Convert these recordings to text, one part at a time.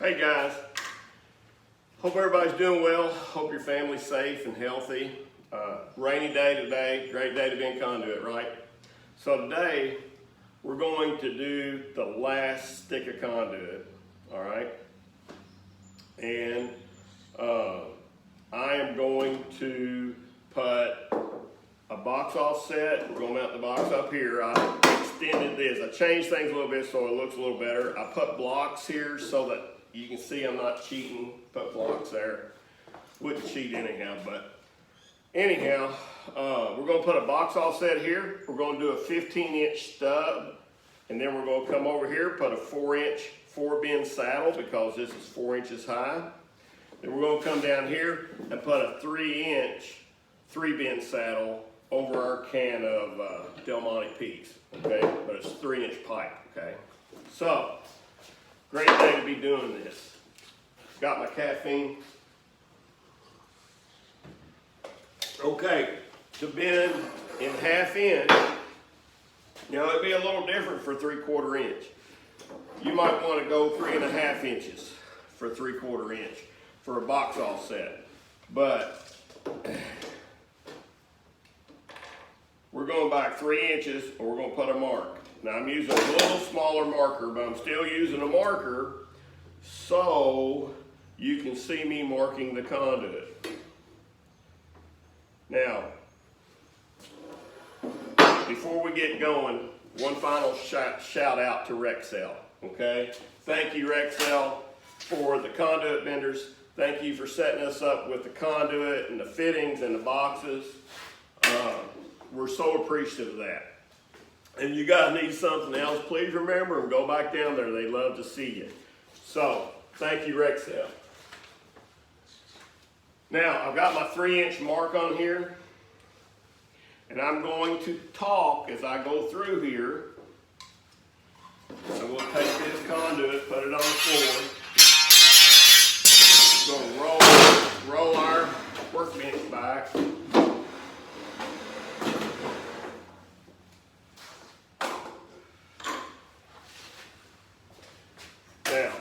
Hey guys, hope everybody's doing well. Hope your family's safe and healthy. Rainy day today, great day to be in Conduit, right? So today, we're going to do the last stick of Conduit, all right? And I am going to put a box offset. We're going to mount the box up here. I extended this. I changed things a little bit so it looks a little better. I put blocks here so that you can see I'm not cheating. Put blocks there. Wouldn't cheat anyhow, but anyhow, we're going to put a box offset here. We're going to do a 15-inch stub, and then we're going to come over here, put a 4-inch 4-bin saddle because this is 4 inches high. Then we're going to come down here and put a 3-inch 3-bin saddle over our can of Del Monte Peaks, okay? But it's 3-inch pipe, okay? So, great day to be doing this. Got my caffeine. Okay, to bend in 1/2 inch. Now it'd be a little different for 3/4 inch. You might want to go 3.5 inches for 3/4 inch for a box offset. But we're going back 3 inches and we're going to put a mark. Now I'm using a little smaller marker, but I'm still using a marker so you can see me marking the conduit. Now, before we get going, one final shout out to Rexel, okay? Thank you, Rexel, for the conduit benders. Thank you for setting us up with the conduit and the fittings and the boxes. We're so appreciative of that. And you guys need something else, please remember and go back down there. They love to see you. So, thank you, Rexel. Now, I've got my 3-inch mark on here, and I'm going to talk as I go through here. I'm going to take this conduit, put it on the floor. We're going to roll our workbench back. Now,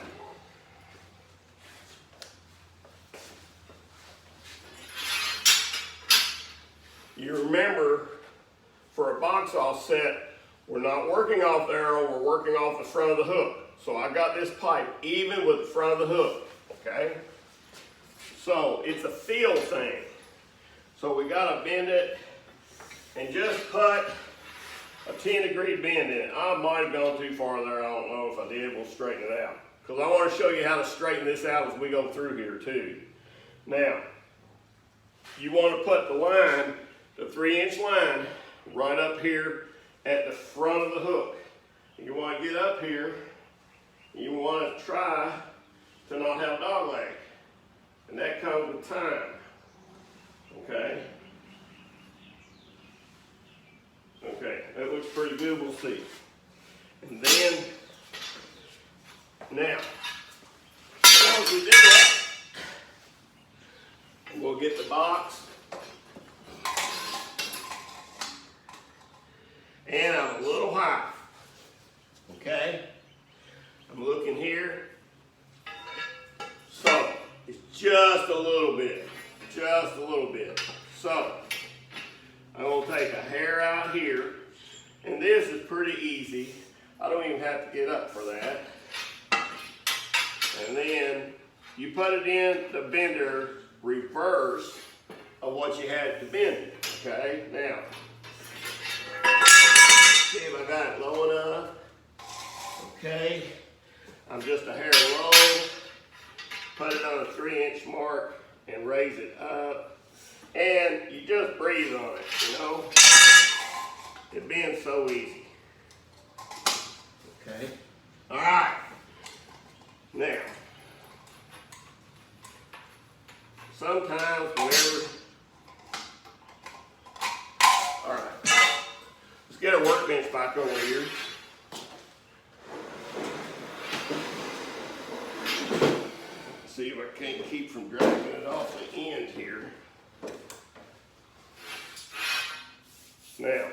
you remember, for a box offset, we're not working off the arrow, we're working off the front of the hook. So I got this pipe even with the front of the hook, okay? So it's a feel thing. So we gotta bend it and just put a 10-degree bend in it. I might have gone too far there, I don't know if I did, we'll straighten it out. Because I want to show you how to straighten this out as we go through here too. Now, you want to put the line, the 3-inch line, right up here at the front of the hook. You want to get up here, you want to try to not have a dog leg. And that comes with time, okay? Okay, that looks pretty good, we'll see. And then, now, once we do that, we'll get the box. And I'm a little high, okay? I'm looking here. So, it's just a little bit, just a little bit. So, I'm going to take a hair out here, and this is pretty easy. I don't even have to get up for that. And then you put it in the bender reverse of what you had to bend it, okay? Now, see if I got it low enough. Okay, I'm just a hair low. Put it on a 3-inch mark and raise it up. And you just breathe on it, you know? It bends so easy. Okay, all right. Now, sometimes whenever, all right, let's get our workbench back over here. See if I can't keep from dragging it off the end here. Now,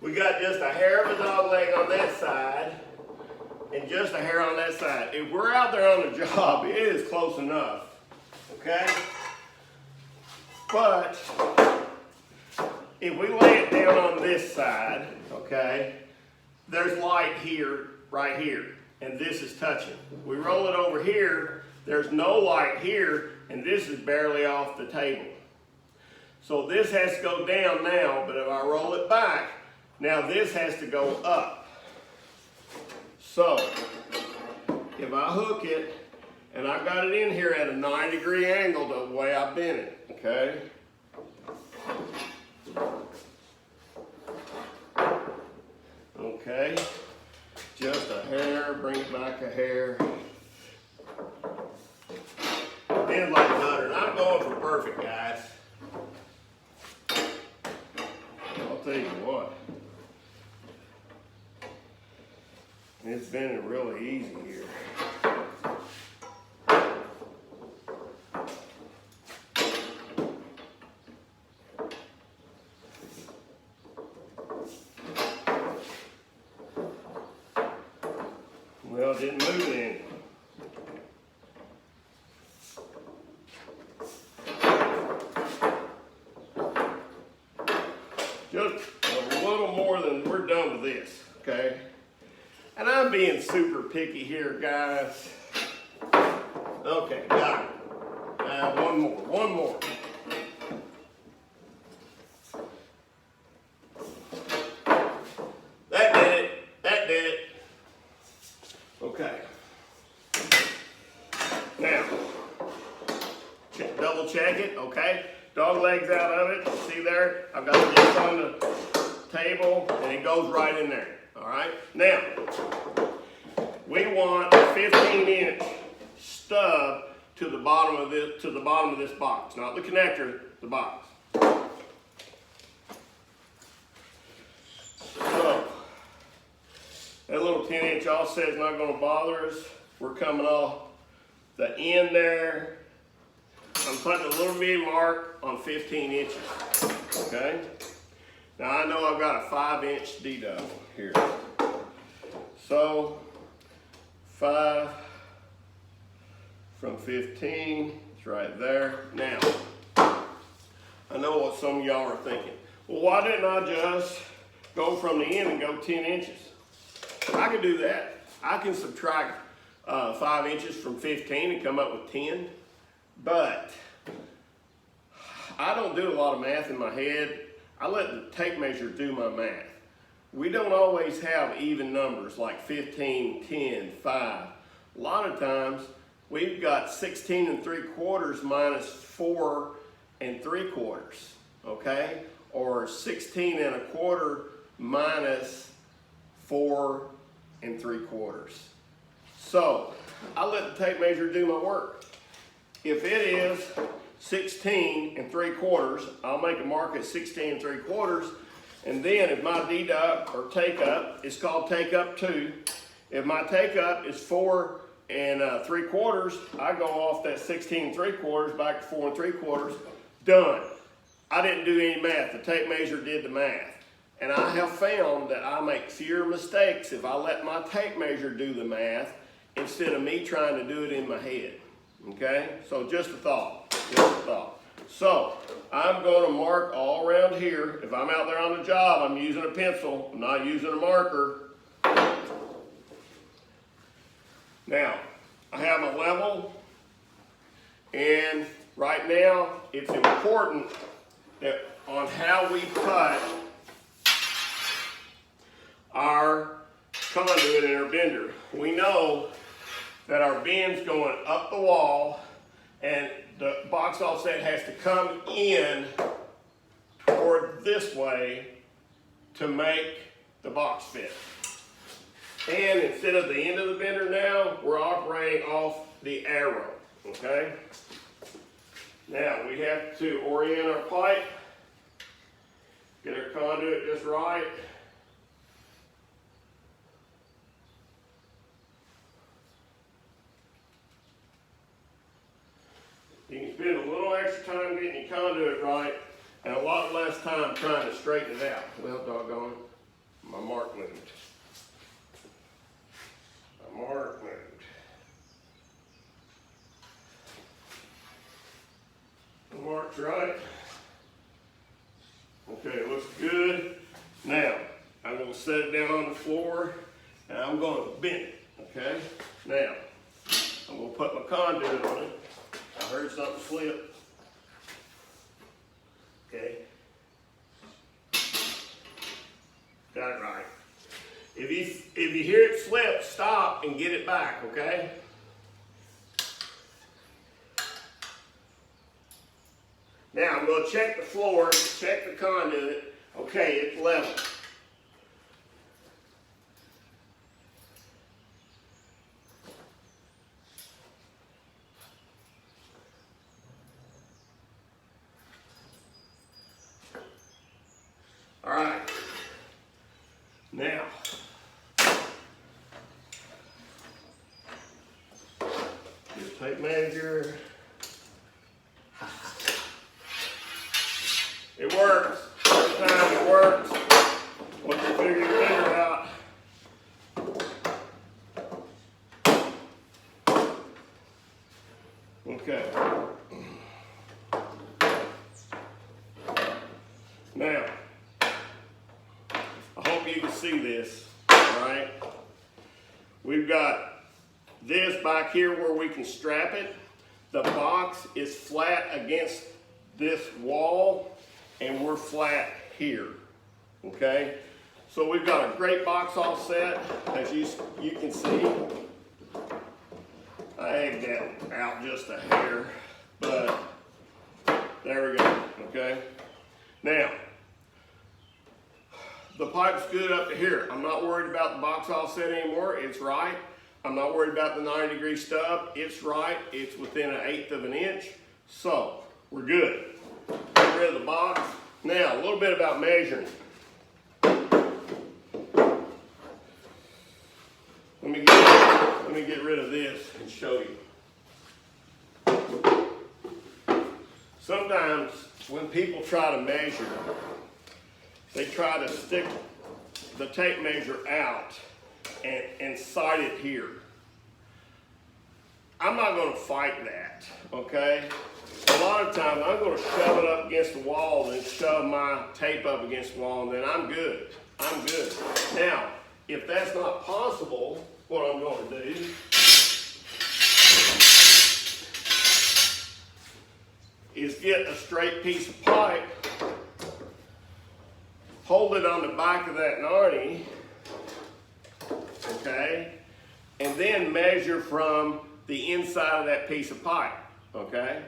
We got just a hair of a dog leg on that side and just a hair on that side. If we're out there on the job, it is close enough, okay? But if we lay it down on this side, okay, there's light here, right here, and this is touching. We roll it over here, there's no light here, and this is barely off the table. So this has to go down now, but if I roll it back, now this has to go up. So if I hook it, and I got it in here at a 90-degree angle the way I bent it, okay? Okay, just a hair, bring it back a hair. Bend like butter. I'm going for perfect, guys. I'll tell you what. It's bending really easy here. Well, it didn't move any. Just a little more than we're done with this, okay? And I'm being super picky here, guys. Okay, got it. One more. That did it. Okay. Now, double check it, okay? Dog legs out of it, see there? I've got this on the table and it goes right in there, all right? Now, we want a 15-inch stub to the bottom of this box, not the connector, the box. So, that little 10-inch offset is not going to bother us. We're coming off the end there. I'm putting a little bitty mark on 15 inches, okay? Now I know I've got a 5-inch deduct here. So, 5 from 15, it's right there. Now, I know what some of y'all are thinking. Well, why didn't I just go from the end and go 10 inches? I can do that. I can subtract 5 inches from 15 and come up with 10, but I don't do a lot of math in my head. I let the tape measure do my math. We don't always have even numbers like 15, 10, 5. A lot of times we've got 16 3/4 minus 4 3/4, okay? Or 16 1/4 minus 4 3/4. So I let the tape measure do my work. If it is 16 3/4, I'll make a mark at 16 3/4, and then if my deduct or take up, it's called take up 2. If my take up is 4 3/4, I go off that 16 3/4 back to 4 3/4. Done. I didn't do any math. The tape measure did the math. And I have found that I make fewer mistakes if I let my tape measure do the math instead of me trying to do it in my head. Okay? So just a thought. So I'm going to mark all around here. If I'm out there on the job, I'm using a pencil. I'm not using a marker. Now, I have a level, and right now it's important that on how we cut our conduit and our bender. We know that our bend's going up the wall and the box offset has to come in toward this way to make the box fit. And instead of the end of the bender now, we're operating off the arrow, okay? Now we have to orient our pipe, get our conduit just right. You can spend a little extra time getting your conduit right and a lot less time trying to straighten it out. Well, doggone. My mark moved. My mark moved. The mark's right. Okay, it looks good. Now, I'm going to set it down on the floor and I'm going to bend it, okay? Now, I'm going to put my conduit on it. I heard something slip. Okay. Got it right. If you hear it slip, stop and get it back, okay? Now I'm going to check the floor, check the conduit. Okay, it's level. All right. Now, just tape measure. It works. First time it works. Once you figure your finger out. Okay. Now, I hope you can see this, all right? We've got this back here where we can strap it. The box is flat against this wall and we're flat here, okay? So we've got a great box all set, as you can see. I egged that out just a hair, but there we go, okay? Now, the pipe's good up to here. I'm not worried about the box all set anymore, it's right. I'm not worried about the 90-degree stub, it's right. It's within 1/8 of an inch, so we're good. Get rid of the box. Now, a little bit about measuring. Let me get rid of this and show you. Sometimes when people try to measure, they try to stick the tape measure out and sight it here. I'm not going to fight that, okay? A lot of times I'm going to shove it up against the wall and shove my tape up against the wall and then I'm good. I'm good. Now, if that's not possible, what I'm going to do is get a straight piece of pipe, hold it on the back of that 90, okay, and then measure from the inside of that piece of pipe, okay?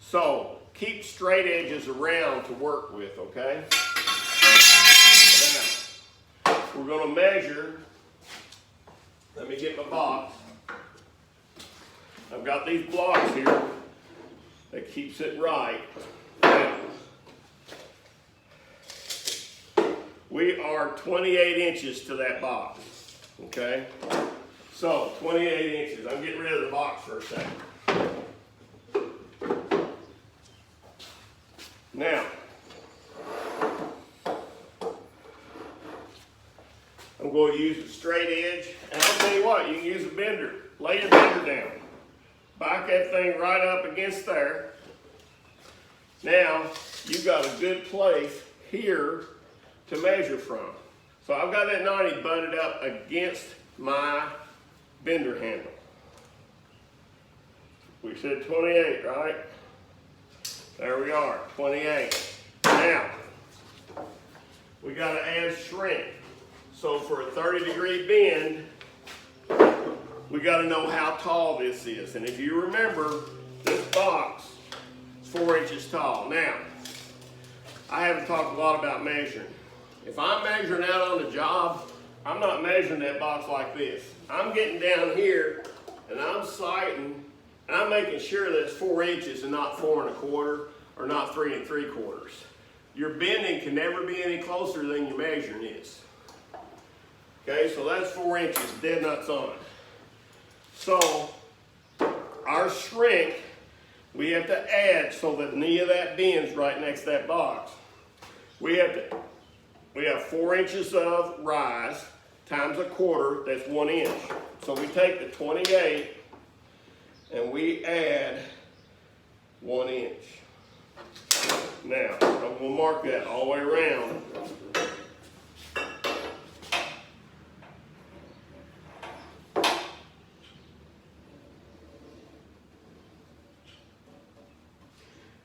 So keep straight edges around to work with, okay? Now, we're going to measure. Let me get my box. I've got these blocks here that keeps it right. Now, we are 28 inches to that box, okay? So 28 inches. I'm getting rid of the box for a second. Now, I'm going to use a straight edge, and I'll tell you what, you can use a bender. Lay your bender down. Back that thing right up against there. Now, you've got a good place here to measure from. So I've got that 90 butted up against my bender handle. We said 28, right? There we are, 28. Now, we got to add shrink. So for a 30-degree bend, we got to know how tall this is. And if you remember, this box is 4 inches tall. Now, I haven't talked a lot about measuring. If I'm measuring out on the job, I'm not measuring that box like this. I'm getting down here and I'm sighting and I'm making sure that it's 4 inches and not 4 1/4 or not 3 3/4. Your bending can never be any closer than your measuring is. Okay, so that's 4 inches, dead nuts on it. So our shrink, we have to add so that the knee of that bends right next to that box. We have to we have 4 inches of rise times a quarter, that's 1 inch. So we take the 28 and we add 1 inch. Now, we'll mark that all the way around.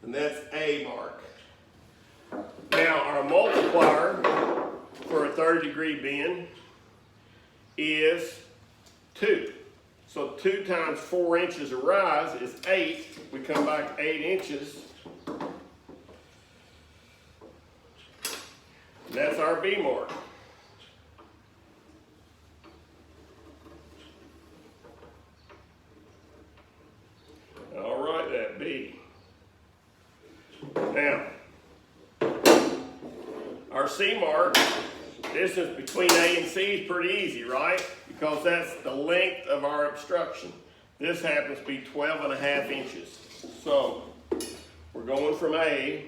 And that's A mark. Now our multiplier for a 30-degree bend is 2. So 2 times 4 inches of rise is 8. We come back 8 inches. And that's our B mark. All right, that B. Now, our C mark, distance between A and C is pretty easy, right? Because that's the length of our obstruction. This happens to be 12.5 inches. So, we're going from A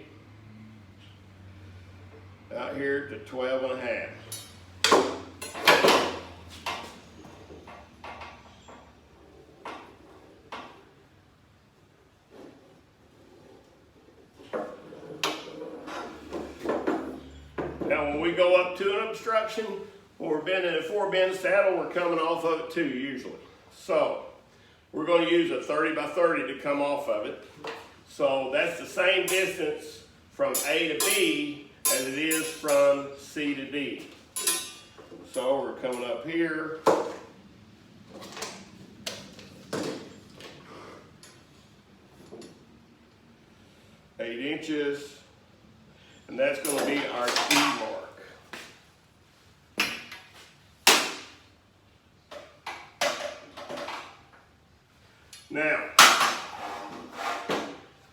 out here to 12.5. Now when we go up to an obstruction, when we're bending a 4-bend saddle, we're coming off of it too usually. So we're going to use a 30 by 30 to come off of it. So that's the same distance from A to B as it is from C to D. So we're coming up here. Eight inches. And that's going to be our D mark. Now,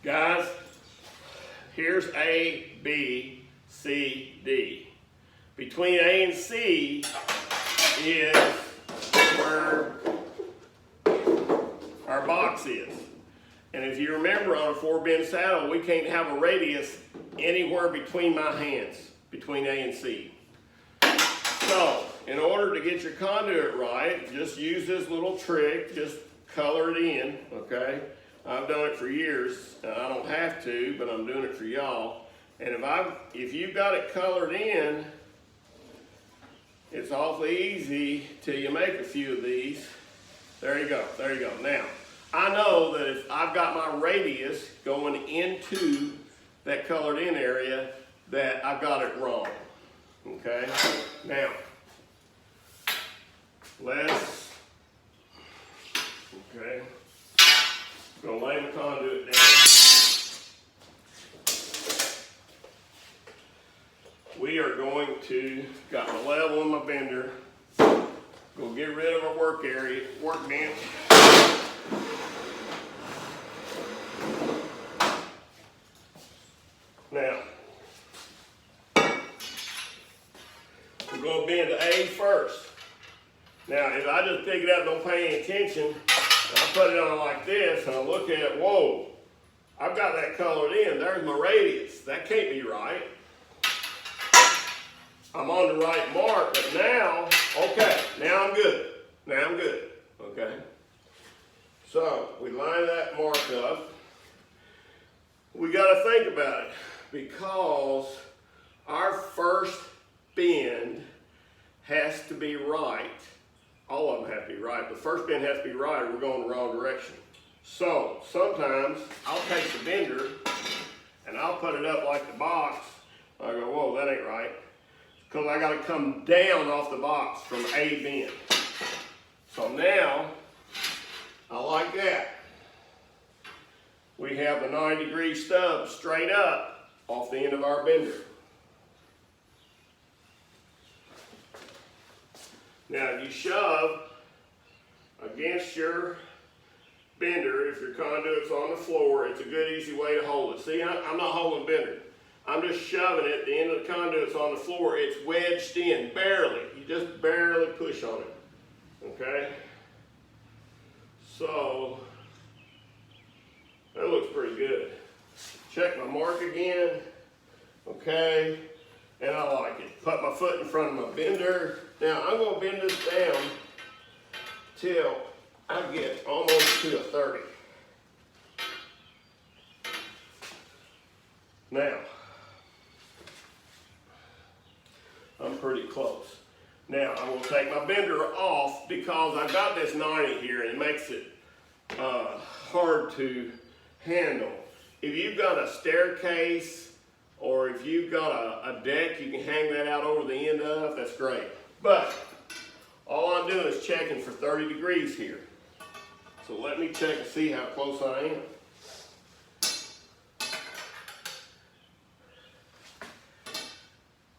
guys, here's A, B, C, D. Between A and C is where our box is. And if you remember, on a 4-bend saddle, we can't have a radius anywhere between my hands, between A and C. So, in order to get your conduit right, just use this little trick, just color it in, okay? I've done it for years, and I don't have to, but I'm doing it for y'all. And if you've got it colored in, it's awfully easy till you make a few of these. There you go, there you go. Now, I know that if I've got my radius going into that colored in area, that I've got it wrong, okay? Now, okay, gonna lay the conduit down. We are going to, got my level and my bender, go get rid of our workbench. Now, we're going to bend to A first. Now, if I just pick it up and don't pay any attention, and I put it on like this, and I look at it, whoa, I've got that colored in. There's my radius. That can't be right. I'm on the right mark, but now, okay, now I'm good. Now I'm good, okay? So, we line that mark up. We got to think about it, because our first bend has to be right. All of them have to be right. The first bend has to be right or we're going the wrong direction. So sometimes I'll take the bender and I'll put it up like the box. I go, whoa, that ain't right. Because I got to come down off the box from A bend. So now, I like that. We have the 9-degree stub straight up off the end of our bender. Now, if you shove against your bender, if your conduit's on the floor, it's a good, easy way to hold it. See, I'm not holding bender. I'm just shoving it. The end of the conduit's on the floor. It's wedged in, barely. You just barely push on it, okay? So, that looks pretty good. Check my mark again, okay? and I like it. Put my foot in front of my bender. Now I'm going to bend this down till I get almost to a 30. Now, I'm pretty close. Now I'm going to take my bender off because I got this 90 here and it makes it hard to handle. If you've got a staircase or if you've got a deck you can hang that out over the end of, that's great. But all I'm doing is checking for 30 degrees here. So let me check and see how close I am.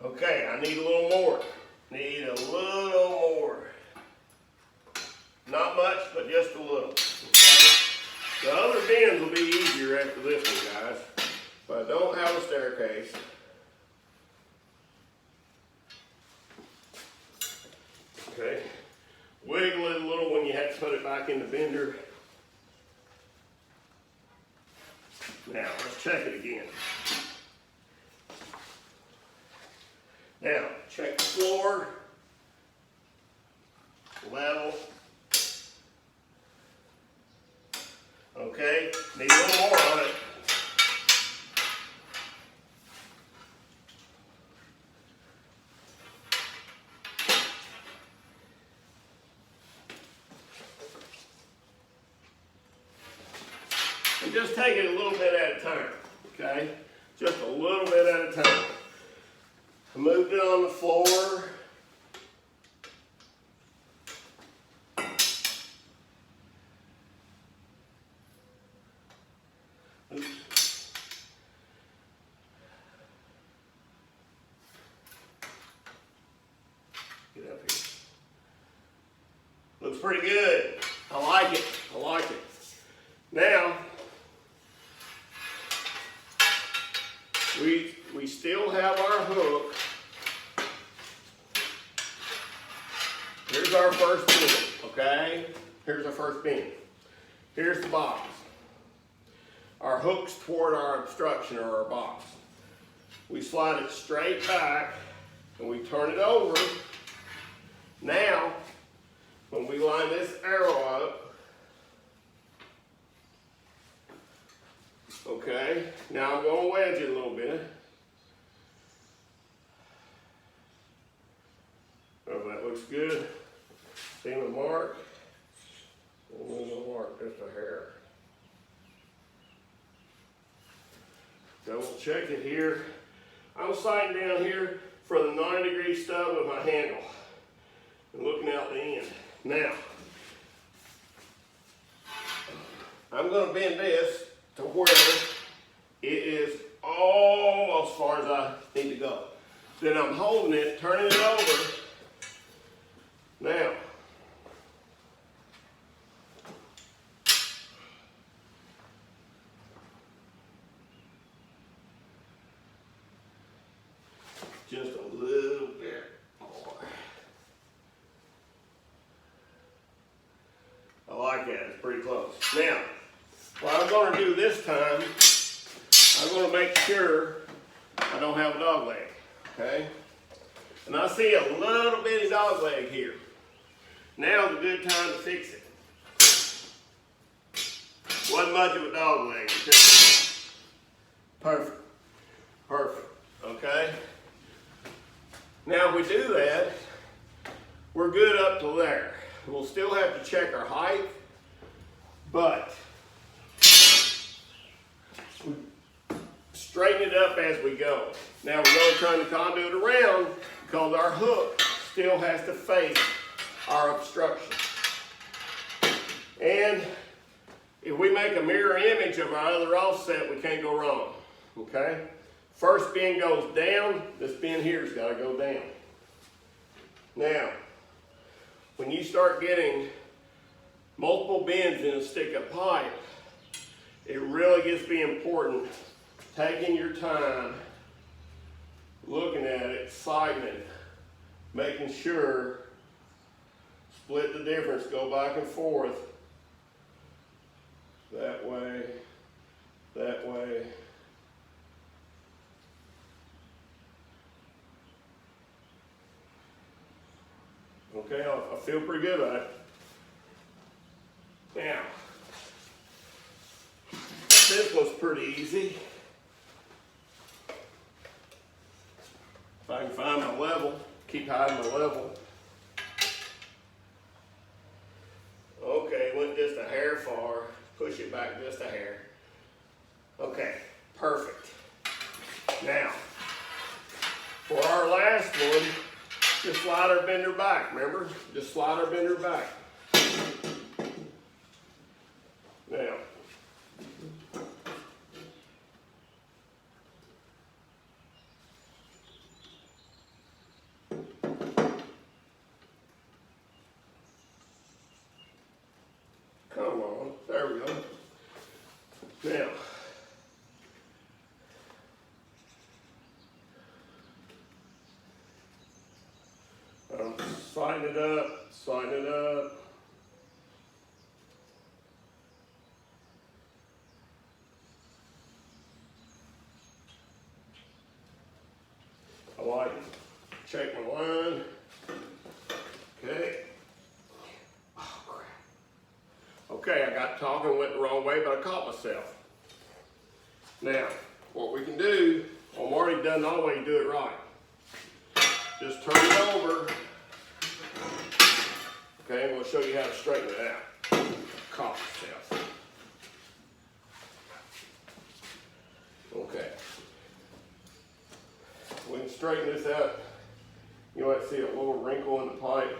Okay, I need a little more. Need a little more. Not much, but just a little. Okay? The other bends will be easier after this one, guys. But I don't have a staircase. Okay. Wiggle it a little when you have to put it back in the bender. Now, let's check it again. Now, check the floor, level. Okay, need a little more on it. And just take it a little bit at a time, okay? Just a little bit at a time. I moved it on the floor. Oops. Get up here. Looks pretty good. I like it. I like it. Now, we still have our hook. Here's our first bend, okay? Here's our first bend. Here's the box. Our hook's toward our obstruction or our box. We slide it straight back and we turn it over. Now, when we line this arrow up, okay, now I'm going to wedge it a little bit. Oh, that looks good. See my mark? There's a mark, just a hair. So we'll check it here. I'm sighting down here for the 90-degree stub of my handle and looking out the end. Now, I'm going to bend this to where it is all as far as I need to go. Then I'm holding it, turning it over. Now, just a little bit more. I like that, it's pretty close. Now, what I'm going to do this time, I'm going to make sure I don't have a dog leg, okay? And I see a little bitty dog leg here. Now's a good time to fix it. Wasn't much of a dog leg. Perfect. Perfect. Okay? Now if we do that, we're good up to there. We'll still have to check our height, but we straighten it up as we go. Now we're going to turn the conduit around because our hook still has to face our obstruction. And if we make a mirror image of our other offset, we can't go wrong. Okay? First bend goes down, this bend here's got to go down. Now, when you start getting multiple bends in a stick-up pipe, it really gets to be important taking your time, looking at it, sighting it, making sure, split the difference, go back and forth, that way, that way. Okay, I feel pretty good about it. Now, this one's pretty easy. If I can find my level, keep hiding my level. Okay, went just a hair far. Push it back just a hair. Okay, perfect. Now, for our last one, just slide our bender back, remember? Just slide our bender back. Now, come on, there we go. Now, sliding it up, sliding it up. I like it. Check my line. Okay. Oh, crap. Okay, I got talking, went the wrong way, but I caught myself. Now, what we can do, well, Marty done all the way you do it right. Just turn it over. Okay, and we'll show you how to straighten it out. Caught myself. Okay. We can straighten this out. You might see a little wrinkle in the pipe.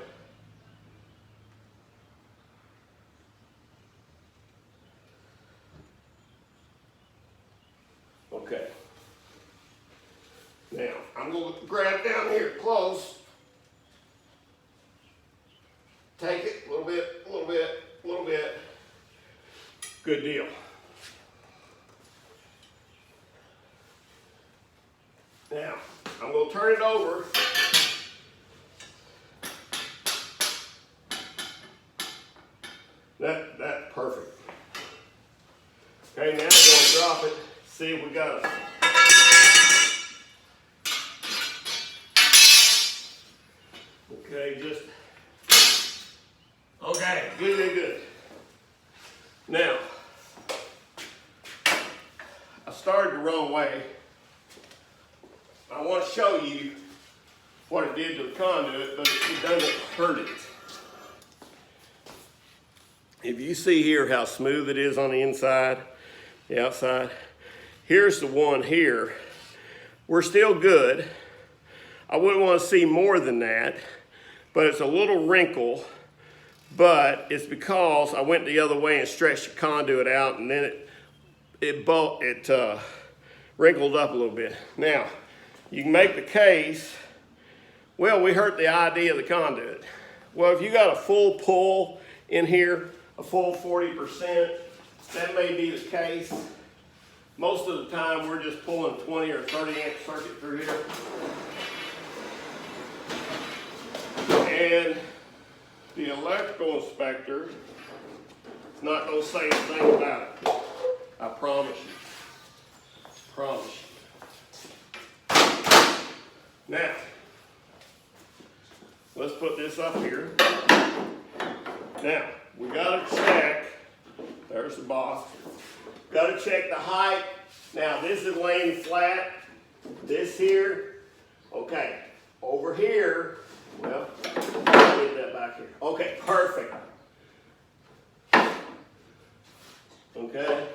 Okay. Now, I'm going to grab down here close. Take it a little bit, a little bit, a little bit. Good deal. Now, I'm going to turn it over. That's perfect. Okay, now I'm going to drop it. See if we got it. Okay, just, okay, good, good, good. Now, I started the wrong way. I want to show you what it did to the conduit, but it doesn't hurt it. If you see here how smooth it is on the inside, the outside, here's the one here. We're still good. I wouldn't want to see more than that, but it's a little wrinkle, but it's because I went the other way and stretched the conduit out, and then it wrinkled up a little bit. Now, you can make the case, well, we hurt the idea of the conduit. Well, if you got a full pull in here, a full 40%, that may be the case. Most of the time, we're just pulling 20 or 30 amp circuit through here. And the electrical inspector is not going to say a thing about it. I promise you. Promise you. Now, let's put this up here. Now, we got to check, there's the box. Got to check the height. Now, this is laying flat. This here, okay. Over here, well, I'll get that back here. Okay, perfect. Okay.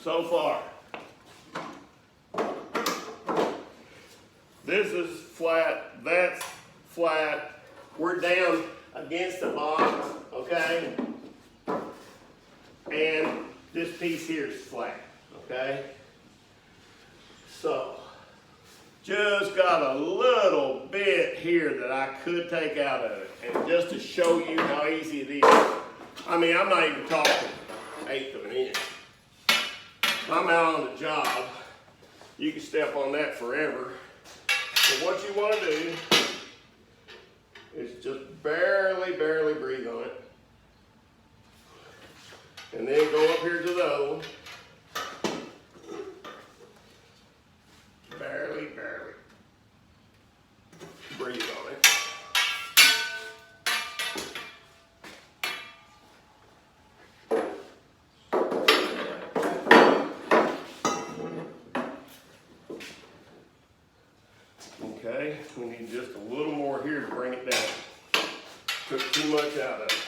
So far. This is flat, that's flat. We're down against the box, okay? And this piece here is flat, okay? So, just got a little bit here that I could take out of it. And just to show you how easy it is. I mean, I'm not even talking 1/8 of an inch. If I'm out on the job, you can step on that forever. So what you want to do is just barely breathe on it. And then go up here to the other one. Barely breathe on Okay, we need just a little more here to bring it down. Took too much out of it.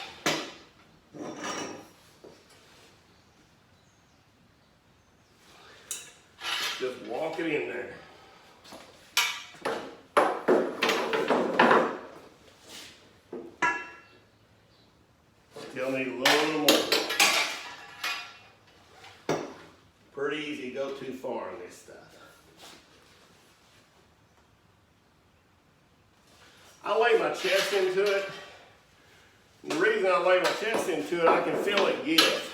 Just walk it in there. Still need a little more. Pretty easy to go too far on this stuff. I lay my chest into it. And the reason I lay my chest into it, I can feel it give.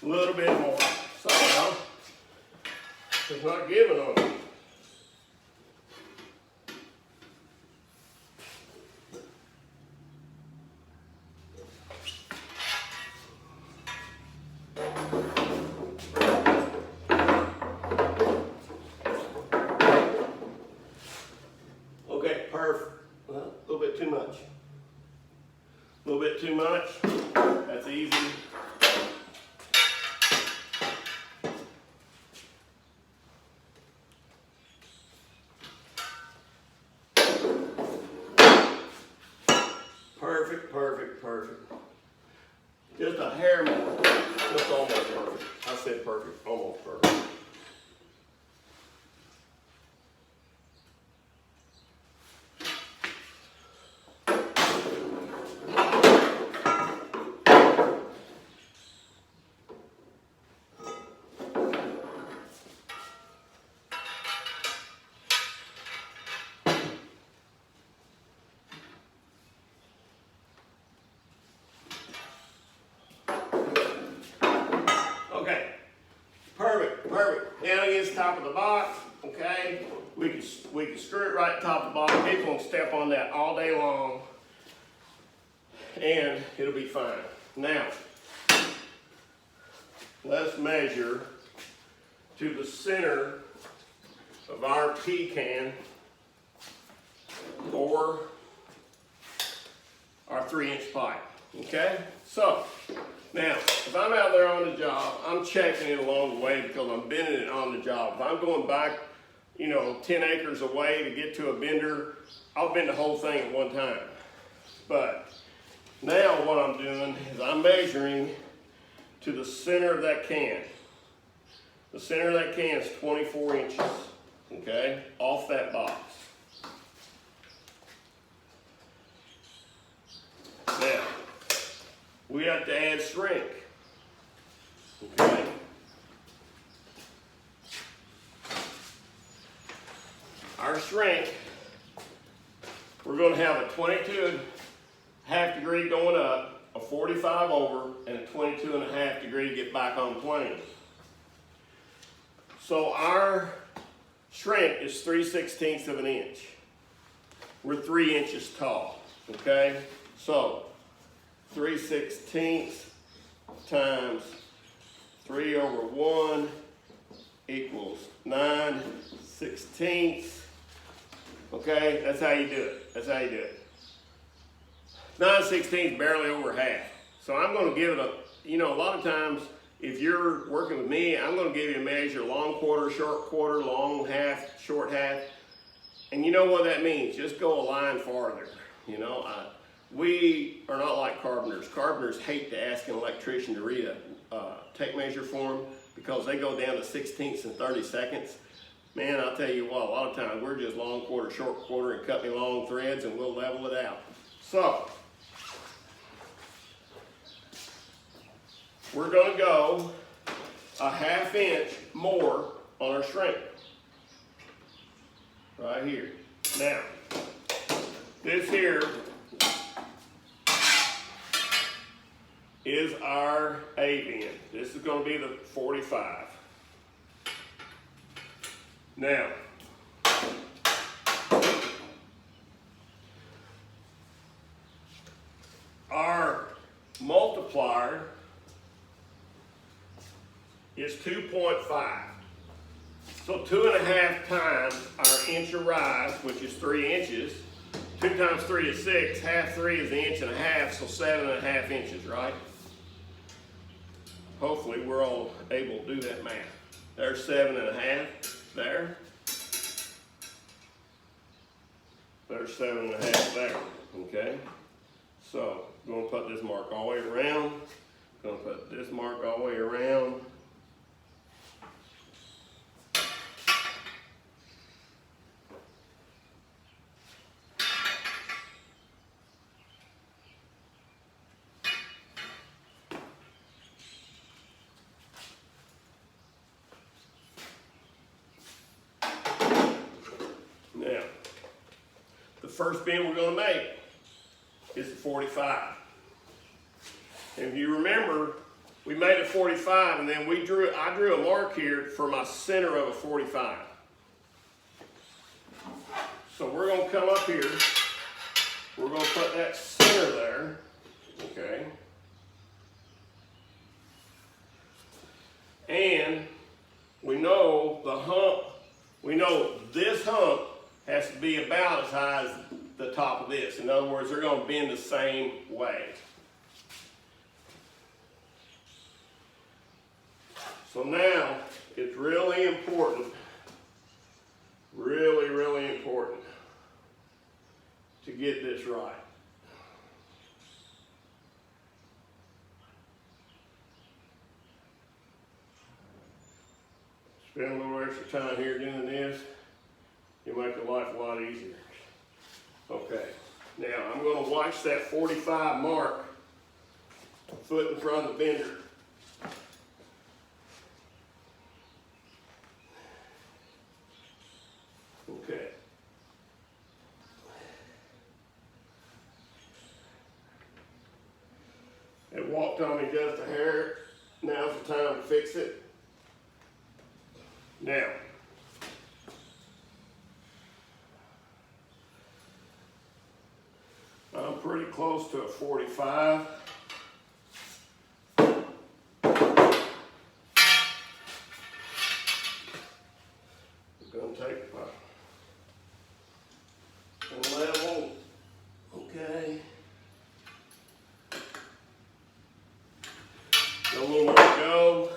A little bit more. Somehow, it's not giving on me. Okay, perfect. Well, a little bit too much. A little bit too much. That's easy. Perfect, perfect, perfect. Just a hair more. Just almost perfect. I said perfect, almost perfect. Perfect, perfect. Down against the top of the box, okay? We can screw it right top of the box. People can step on that all day long and it'll be fine. Now, let's measure to the center of our pecan or our 3-inch pipe, okay? So, now, if I'm out there on the job, I'm checking it along the way because I'm bending it on the job. If I'm going back, 10 acres away to get to a bender, I'll bend the whole thing at one time. But now what I'm doing is I'm measuring to the center of that can. The center of that can is 24 inches, okay, off that box. Now, we have to add shrink, okay? Our shrink, we're going to have a 22.5 degree going up, a 45 over, and a 22.5 degree to get back on plane. So our shrink is 3/16 of an inch. We're 3 inches tall, okay? So 3/16 times 3 over 1 equals 9/16. Okay, that's how you do it. That's how you do it. 9/16 is barely over half. So I'm going to give it a lot of times if you're working with me, I'm going to give you a measure: long quarter, short quarter, long half, short half. And you know what that means? Just go a line farther. We are not like carpenters. Carpenters hate to ask an electrician to read a tape measure for them because they go down to 16ths and 30-seconds. Man, I'll tell you what, a lot of times we're just long quarter, short quarter, and cut me long threads and we'll level it out. So, we're going to go a 1/2 inch more on our shrink. Right here. Now, this here is our A bend. This is going to be the 45. Now, our multiplier is 2.5. So 2.5 times our inch of rise, which is 3 inches, 2 times 3 is 6. Half 3 is 1.5 inches, so 7.5 inches, right? Hopefully we're all able to do that math. There's 7.5 there. There's 7.5 there, okay? So, I'm going to put this mark all the way around. I'm going to put this mark all the way around. Now, the first bend we're going to make is the 45. And if you remember, we made a 45 and then I drew a mark here for my center of a 45. So we're going to come up here, we're going to put that center there, okay? And we know the hump, we know this hump has to be about as high as the top of this. In other words, they're going to bend the same way. So now, it's really important, really important to get this right. Spend a little extra time here doing this. You'll make your life a lot easier. Okay, now I'm going to watch that 45 mark, foot in front of the bender. Okay. It walked on me just a hair. Now's the time to fix it. Now, I'm pretty close to a 45. I'm going to take my level, okay. A little more to go.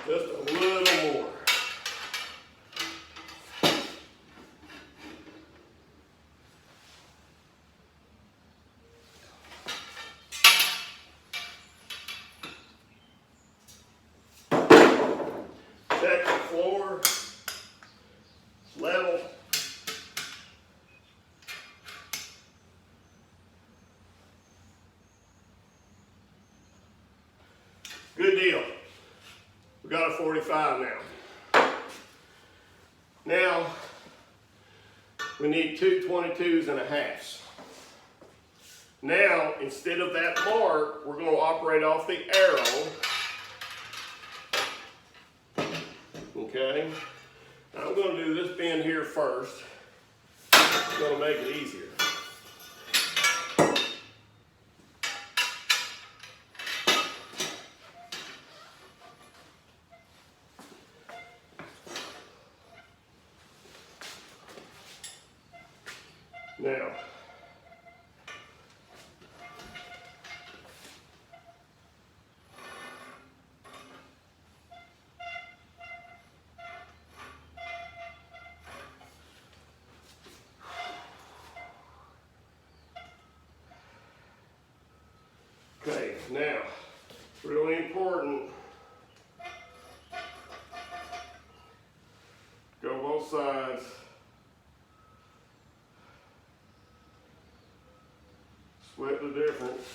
Just a little more. Check the floor. It's level. Good deal. We got a 45 now. Now, we need 2 22s and a halves. Now, instead of that mark, we're going to operate off the arrow. Okay? Now I'm going to do this bend here first. It's going to make it easier. Now, okay, now, really important, go both sides. Split the difference.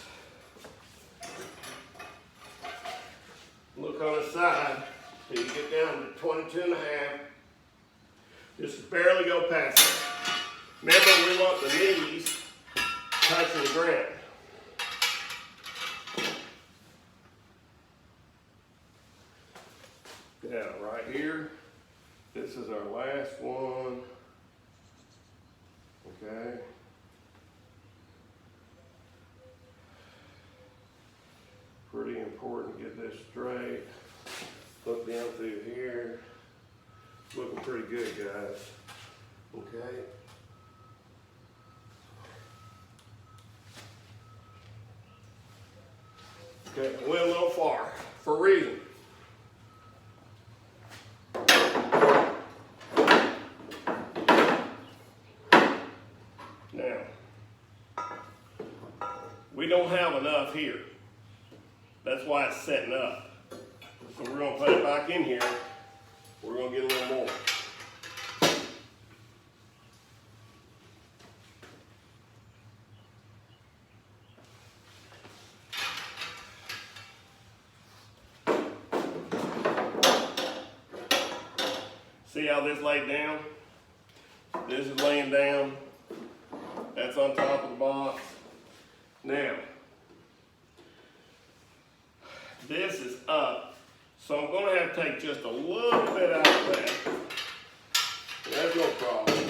Look on the side till you get down to 22 and a half. Just barely go past it. Remember, we want the knees touching the ground. Now, right here, this is our last one. Okay. Pretty important to get this straight. Look down through here. It's looking pretty good, guys. Okay. Okay, I went a little far for a reason. Now, we don't have enough here. That's why it's setting up. So we're going to put it back in here. We're going to get a little more. See how this laid down? This is laying down. That's on top of the box. Now, this is up. So I'm going to have to take just a little bit out of that. That's no problem.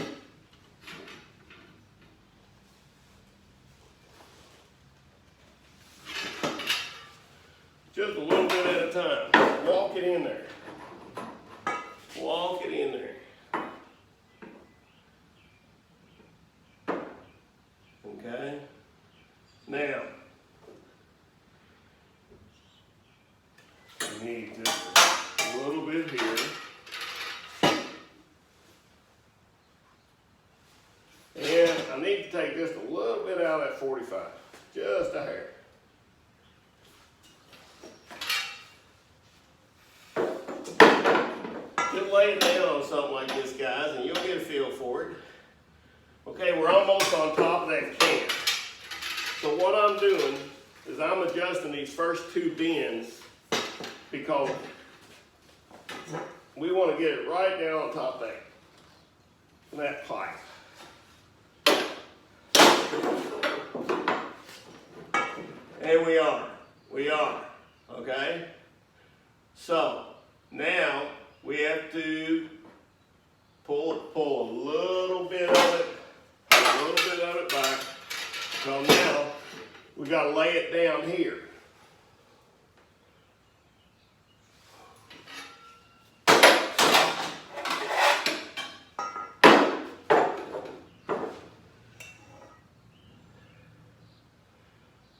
Just a little bit at a time. Walk it in there. Walk it in there. Okay? Now, I need just a little bit here. And I need to take just a little bit out of that 45. Just a hair. Just lay it down on something like this, guys, and you'll get a feel for it. Okay, we're almost on top of that can. So what I'm doing is I'm adjusting these first two bends because we want to get it right down on top of that pipe. And we are, okay? So now we have to pull a little bit of it back. So now we got to lay it down here.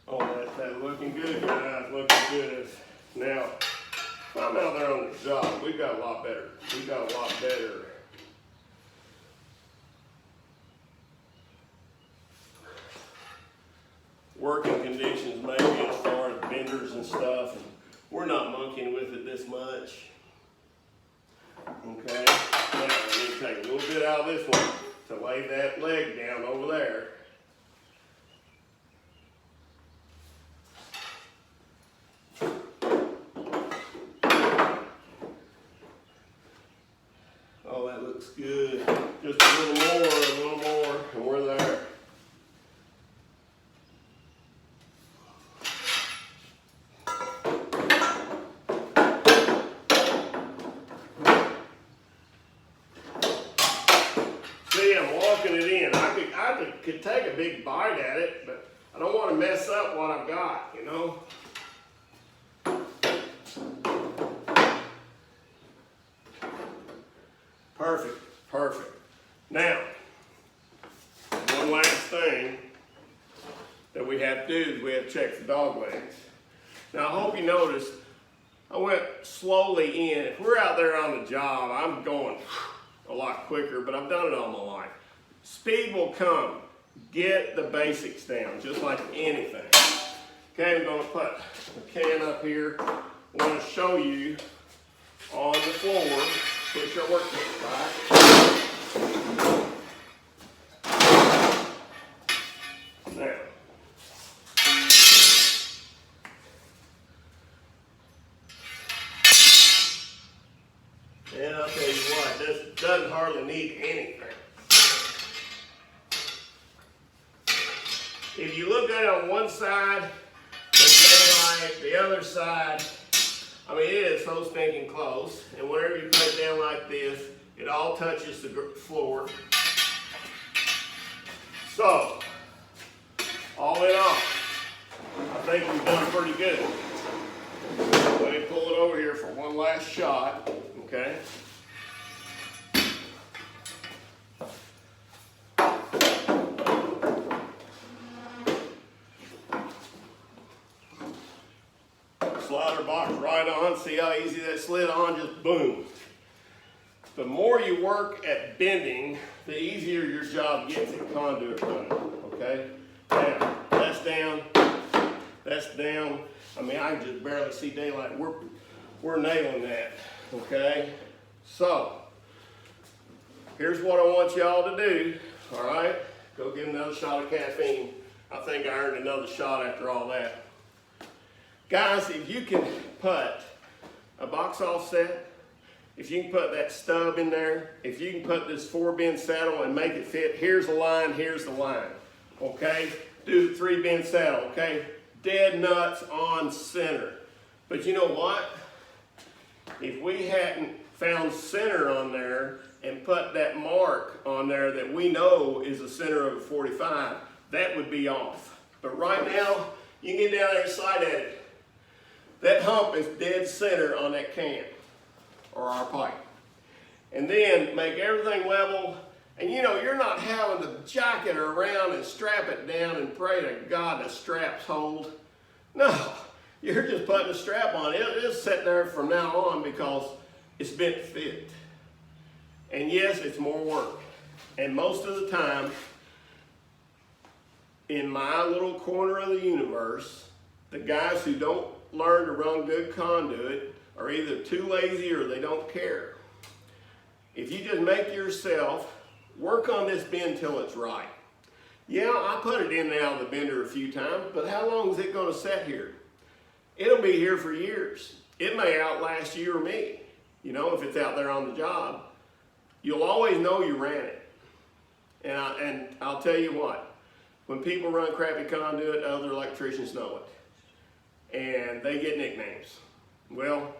Oh, that's looking good, guys. Looking good. Now, I'm out there on the job. We got a lot better. Working conditions maybe as far as benders and stuff, and we're not monkeying with it this much. Okay, now I need to take a little bit out of this one to lay that leg down over there. Oh, that looks good. Just a little more, and we're there. See, I'm walking it in. I could take a big bite at it, but I don't want to mess up what I've got, you know? Perfect. Now, one last thing that we have to do is we have to check for dog legs. Now, I hope you noticed I went slowly in. If we're out there on the job, I'm going a lot quicker, but I've done it all my life. Speed will come. Get the basics down, just like anything. Okay, I'm going to put the can up here. I want to show you on the floor. Push your work back. Now, and I'll tell you what, this doesn't hardly need anything. If you look at it on one side, it's right, the other side, I mean, it is so stinking close. And whenever you put it down like this, it all touches the floor. So, all in all, I think we've done pretty good. Let me pull it over here for one last shot, okay? Slider box right on. See how easy that slid on? Just boom. The more you work at bending, the easier your job gets at conduit running. Okay? Now, that's down. That's down. I mean, I can just barely see daylight. We're nailing that. Okay? So, here's what I want y'all to do. All right? Go get another shot of caffeine. I think I earned another shot after all that. Guys, if you can put a box offset, if you can put that stub in there, if you can put this 4-bend saddle and make it fit, here's the line, here's the line, okay? Do the 3-bend saddle, okay? Dead nuts on center. But you know what? If we hadn't found center on there and put that mark on there that we know is the center of a 45, that would be off. But right now, you can get down there and sight at it. That hump is dead center on that can, or our pipe. And then make everything level, and you know, you're not having to jack it around and strap it down and pray to God the straps hold. No, you're just putting a strap on. It'll sit there from now on because it's been fit. And yes, it's more work. And most of the time, in my little corner of the universe, the guys who don't learn to run good conduit are either too lazy or they don't care. If you just make yourself work on this bend till it's right. Yeah, I put it in and out of the bender a few times, but how long is it going to sit here? It'll be here for years. It may outlast you or me, you know, if it's out there on the job. You'll always know you ran it. And I'll tell you what, when people run crappy conduit, other electricians know it. And they get nicknames. Well,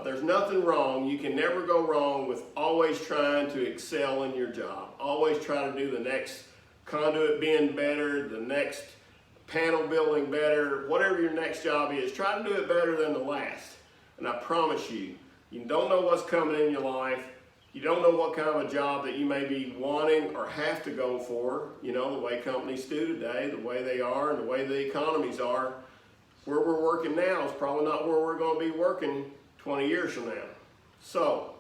there's nothing wrong. You can never go wrong with always trying to excel in your job. Always try to do the next conduit bend better, the next panel building better, whatever your next job is. Try to do it better than the last. And I promise you, you don't know what's coming in your life. You don't know what kind of a job that you may be wanting or have to go for. You know, the way companies do today, the way they are, and the way the economies are. Where we're working now is probably not where we're going to be working 20 years from now. So,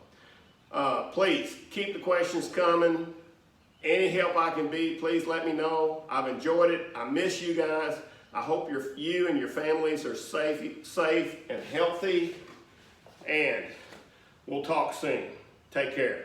please, keep the questions coming. Any help I can be, please let me know. I've enjoyed it. I miss you guys. I hope you and your families are safe and healthy. And we'll talk soon. Take care.